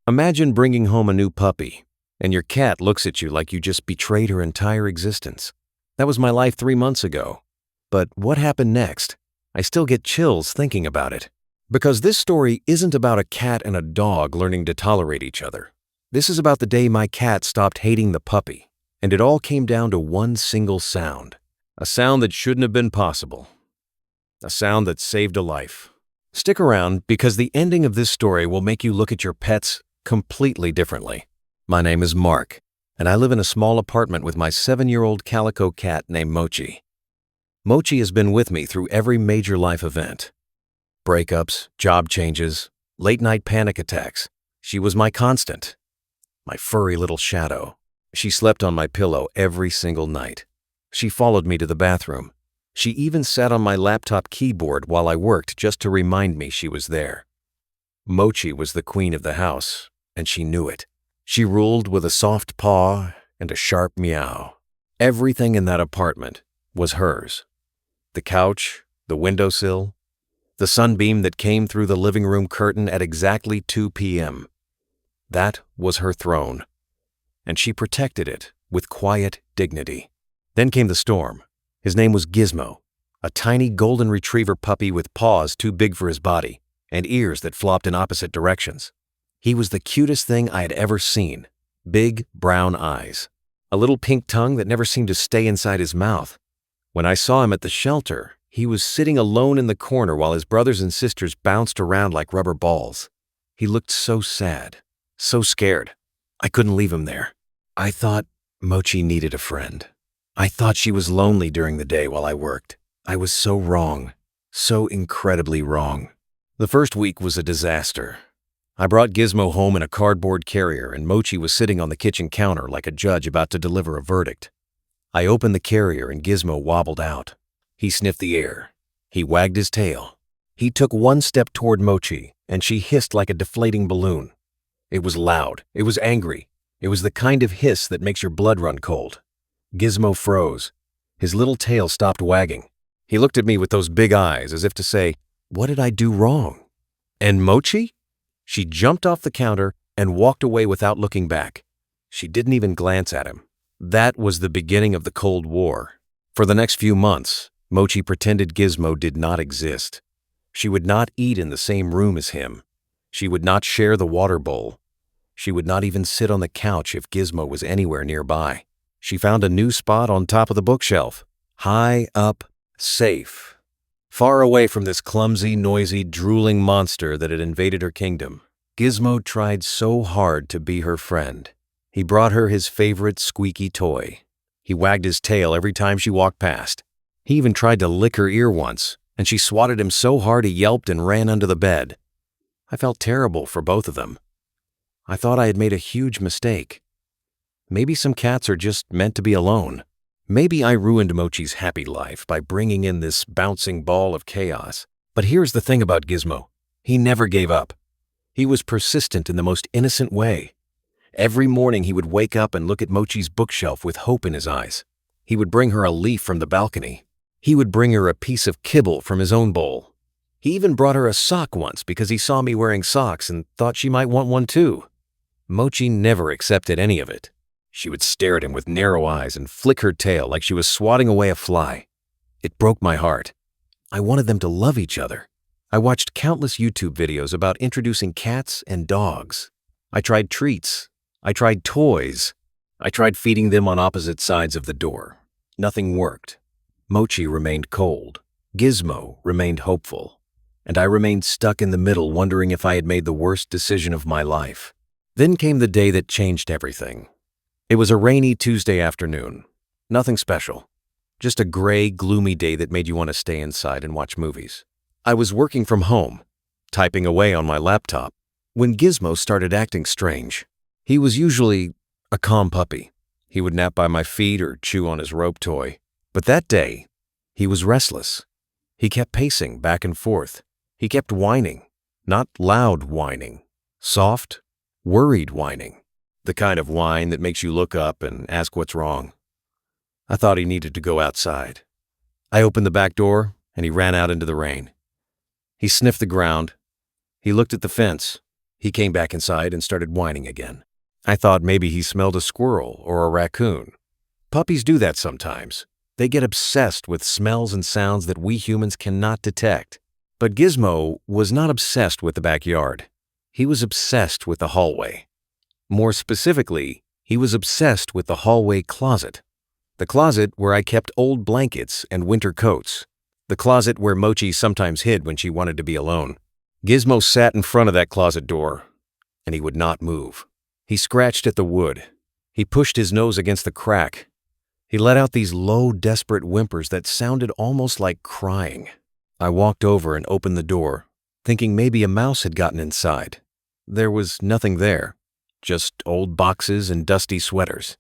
Imagine bringing home a new puppy, and your cat looks at you like you just betrayed her entire existence. That was my life 3 months ago. But what happened next? I still get chills thinking about it. Because this story isn't about a cat and a dog learning to tolerate each other. This is about the day my cat stopped hating the puppy, and it all came down to one single sound. A sound that shouldn't have been possible. A sound that saved a life. Stick around because the ending of this story will make you look at your pets completely differently. My name is Mark, and I live in a small apartment with my 7-year-old Calico cat named Mochi. Mochi has been with me through every major life event. Breakups, job changes, late-night panic attacks. She was my constant. My furry little shadow. She slept on my pillow every single night. She followed me to the bathroom. She even sat on my laptop keyboard while I worked just to remind me she was there. Mochi was the queen of the house, and she knew it. She ruled with a soft paw and a sharp meow. Everything in that apartment was hers. The couch, the windowsill, the sunbeam that came through the living room curtain at exactly 2 p.m. That was her throne, and she protected it with quiet dignity. Then came the storm. His name was Gizmo, a tiny golden retriever puppy with paws too big for his body and ears that flopped in opposite directions. He was the cutest thing I had ever seen. Big brown eyes, a little pink tongue that never seemed to stay inside his mouth. When I saw him at the shelter, he was sitting alone in the corner while his brothers and sisters bounced around like rubber balls. He looked so sad, so scared. I couldn't leave him there. I thought Mochi needed a friend. I thought she was lonely during the day while I worked. I was so wrong, so incredibly wrong. The first week was a disaster. I brought Gizmo home in a cardboard carrier, and Mochi was sitting on the kitchen counter like a judge about to deliver a verdict. I opened the carrier and Gizmo wobbled out. He sniffed the air. He wagged his tail. He took one step toward Mochi, and she hissed like a deflating balloon. It was loud. It was angry. It was the kind of hiss that makes your blood run cold. Gizmo froze. His little tail stopped wagging. He looked at me with those big eyes as if to say, "What did I do wrong?" And Mochi? She jumped off the counter and walked away without looking back. She didn't even glance at him. That was the beginning of the Cold War. For the next few months, Mochi pretended Gizmo did not exist. She would not eat in the same room as him. She would not share the water bowl. She would not even sit on the couch if Gizmo was anywhere nearby. She found a new spot on top of the bookshelf, high up, safe, far away from this clumsy, noisy, drooling monster that had invaded her kingdom. Gizmo tried so hard to be her friend. He brought her his favorite squeaky toy. He wagged his tail every time she walked past. He even tried to lick her ear once, and she swatted him so hard he yelped and ran under the bed. I felt terrible for both of them. I thought I had made a huge mistake. Maybe some cats are just meant to be alone. Maybe I ruined Mochi's happy life by bringing in this bouncing ball of chaos. But here's the thing about Gizmo. He never gave up. He was persistent in the most innocent way. Every morning he would wake up and look at Mochi's bookshelf with hope in his eyes. He would bring her a leaf from the balcony. He would bring her a piece of kibble from his own bowl. He even brought her a sock once because he saw me wearing socks and thought she might want one too. Mochi never accepted any of it. She would stare at him with narrow eyes and flick her tail like she was swatting away a fly. It broke my heart. I wanted them to love each other. I watched countless YouTube videos about introducing cats and dogs. I tried treats. I tried toys. I tried feeding them on opposite sides of the door. Nothing worked. Mochi remained cold. Gizmo remained hopeful. And I remained stuck in the middle, wondering if I had made the worst decision of my life. Then came the day that changed everything. It was a rainy Tuesday afternoon. Nothing special. Just a gray, gloomy day that made you want to stay inside and watch movies. I was working from home, typing away on my laptop, when Gizmo started acting strange. He was usually a calm puppy. He would nap by my feet or chew on his rope toy. But that day, he was restless. He kept pacing back and forth. He kept whining. Not loud whining. Soft, worried whining. The kind of whine that makes you look up and ask what's wrong. I thought he needed to go outside. I opened the back door, and he ran out into the rain. He sniffed the ground. He looked at the fence. He came back inside and started whining again. I thought maybe he smelled a squirrel or a raccoon. Puppies do that sometimes. They get obsessed with smells and sounds that we humans cannot detect. But Gizmo was not obsessed with the backyard. He was obsessed with the hallway. More specifically, he was obsessed with the hallway closet. The closet where I kept old blankets and winter coats. The closet where Mochi sometimes hid when she wanted to be alone. Gizmo sat in front of that closet door, and he would not move. He scratched at the wood. He pushed his nose against the crack. He let out these low, desperate whimpers that sounded almost like crying. I walked over and opened the door, thinking maybe a mouse had gotten inside. There was nothing there, just old boxes and dusty sweaters.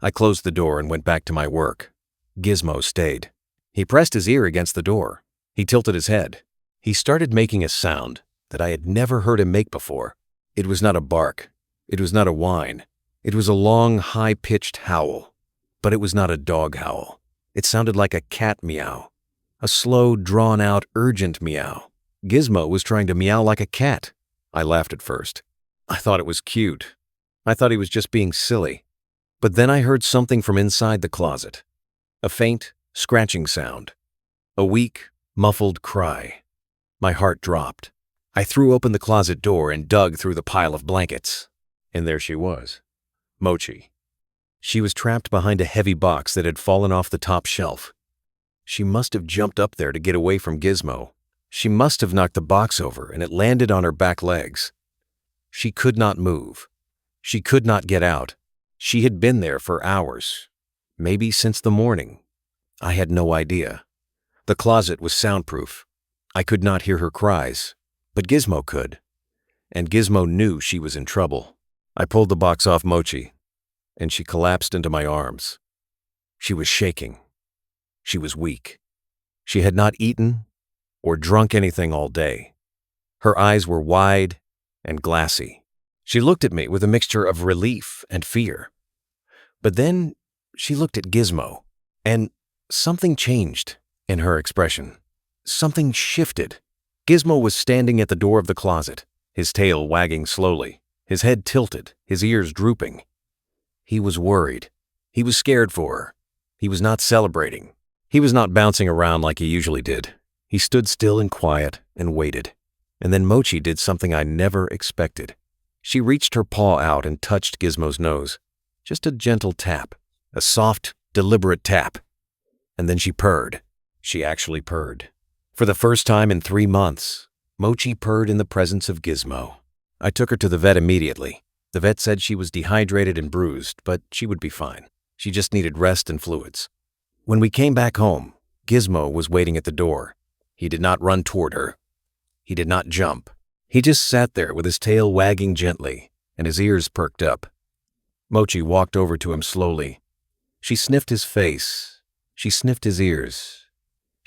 I closed the door and went back to my work. Gizmo stayed. He pressed his ear against the door. He tilted his head. He started making a sound that I had never heard him make before. It was not a bark. It was not a whine. It was a long, high-pitched howl. But it was not a dog howl. It sounded like a cat meow. A slow, drawn-out, urgent meow. Gizmo was trying to meow like a cat. I laughed at first. I thought it was cute. I thought he was just being silly. But then I heard something from inside the closet. A faint, scratching sound. A weak, muffled cry. My heart dropped. I threw open the closet door and dug through the pile of blankets. And there she was. Mochi. She was trapped behind a heavy box that had fallen off the top shelf. She must have jumped up there to get away from Gizmo. She must have knocked the box over and it landed on her back legs. She could not move. She could not get out. She had been there for hours, maybe since the morning. I had no idea. The closet was soundproof. I could not hear her cries, but Gizmo could. And Gizmo knew she was in trouble. I pulled the box off Mochi, and she collapsed into my arms. She was shaking. She was weak. She had not eaten or drunk anything all day. Her eyes were wide and glassy. She looked at me with a mixture of relief and fear. But then she looked at Gizmo, and something changed in her expression. Something shifted. Gizmo was standing at the door of the closet, his tail wagging slowly, his head tilted, his ears drooping. He was worried. He was scared for her. He was not celebrating. He was not bouncing around like he usually did. He stood still and quiet and waited. And then Mochi did something I never expected. She reached her paw out and touched Gizmo's nose. Just a gentle tap. A soft, deliberate tap. And then she purred. She actually purred. For the first time in 3 months, Mochi purred in the presence of Gizmo. I took her to the vet immediately. The vet said she was dehydrated and bruised, but she would be fine. She just needed rest and fluids. When we came back home, Gizmo was waiting at the door. He did not run toward her. He did not jump. He just sat there with his tail wagging gently and his ears perked up. Mochi walked over to him slowly. She sniffed his face. She sniffed his ears.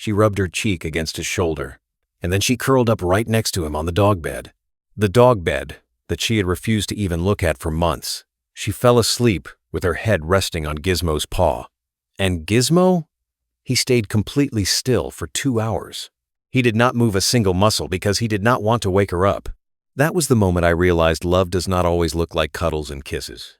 She rubbed her cheek against his shoulder, and then she curled up right next to him on the dog bed. The dog bed that she had refused to even look at for months. She fell asleep with her head resting on Gizmo's paw. And Gizmo? He stayed completely still for 2 hours. He did not move a single muscle because he did not want to wake her up. That was the moment I realized love does not always look like cuddles and kisses.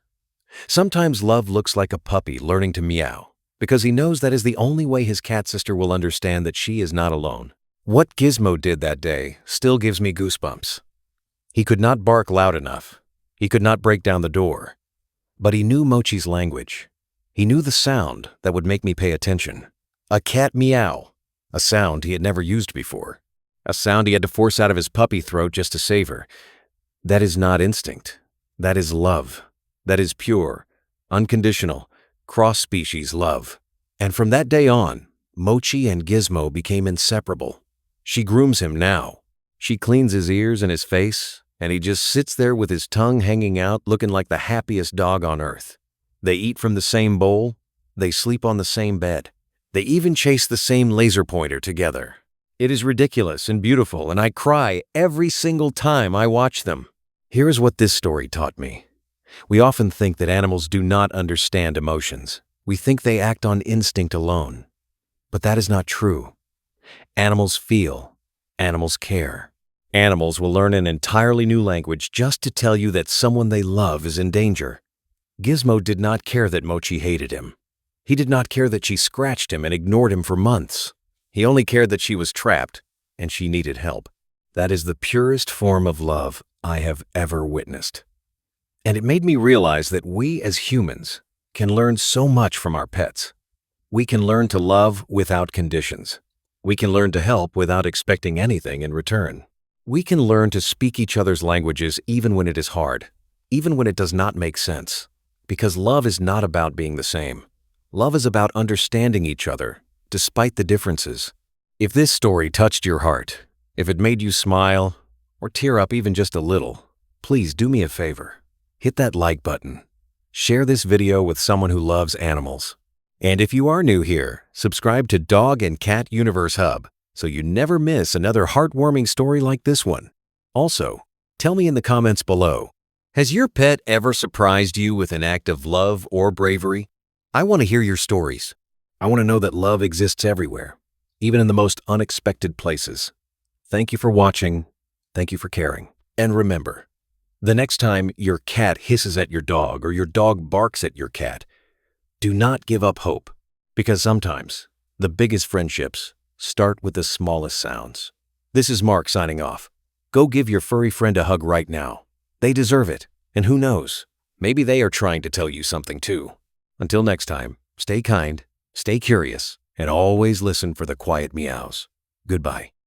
Sometimes love looks like a puppy learning to meow, because he knows that is the only way his cat sister will understand that she is not alone. What Gizmo did that day still gives me goosebumps. He could not bark loud enough. He could not break down the door. But he knew Mochi's language. He knew the sound that would make me pay attention. A cat meow. A sound he had never used before. A sound he had to force out of his puppy throat just to save her. That is not instinct. That is love. That is pure, unconditional, cross-species love. And from that day on, Mochi and Gizmo became inseparable. She grooms him now. She cleans his ears and his face, and he just sits there with his tongue hanging out looking like the happiest dog on earth. They eat from the same bowl. They sleep on the same bed. They even chase the same laser pointer together. It is ridiculous and beautiful, and I cry every single time I watch them. Here is what this story taught me. We often think that animals do not understand emotions. We think they act on instinct alone. But that is not true. Animals feel. Animals care. Animals will learn an entirely new language just to tell you that someone they love is in danger. Gizmo did not care that Mochi hated him. He did not care that she scratched him and ignored him for months. He only cared that she was trapped and she needed help. That is the purest form of love I have ever witnessed. And it made me realize that we as humans can learn so much from our pets. We can learn to love without conditions. We can learn to help without expecting anything in return. We can learn to speak each other's languages even when it is hard, even when it does not make sense. Because love is not about being the same. Love is about understanding each other, despite the differences. If this story touched your heart, if it made you smile, or tear up even just a little, please do me a favor. Hit that like button. Share this video with someone who loves animals. And if you are new here, subscribe to Dog and Cat Universe Hub so you never miss another heartwarming story like this one. Also, tell me in the comments below, has your pet ever surprised you with an act of love or bravery? I want to hear your stories. I want to know that love exists everywhere, even in the most unexpected places. Thank you for watching. Thank you for caring. And remember, the next time your cat hisses at your dog or your dog barks at your cat, do not give up hope, because sometimes the biggest friendships start with the smallest sounds. This is Mark signing off. Go give your furry friend a hug right now. They deserve it, and who knows, maybe they are trying to tell you something too. Until next time, stay kind, stay curious, and always listen for the quiet meows. Goodbye.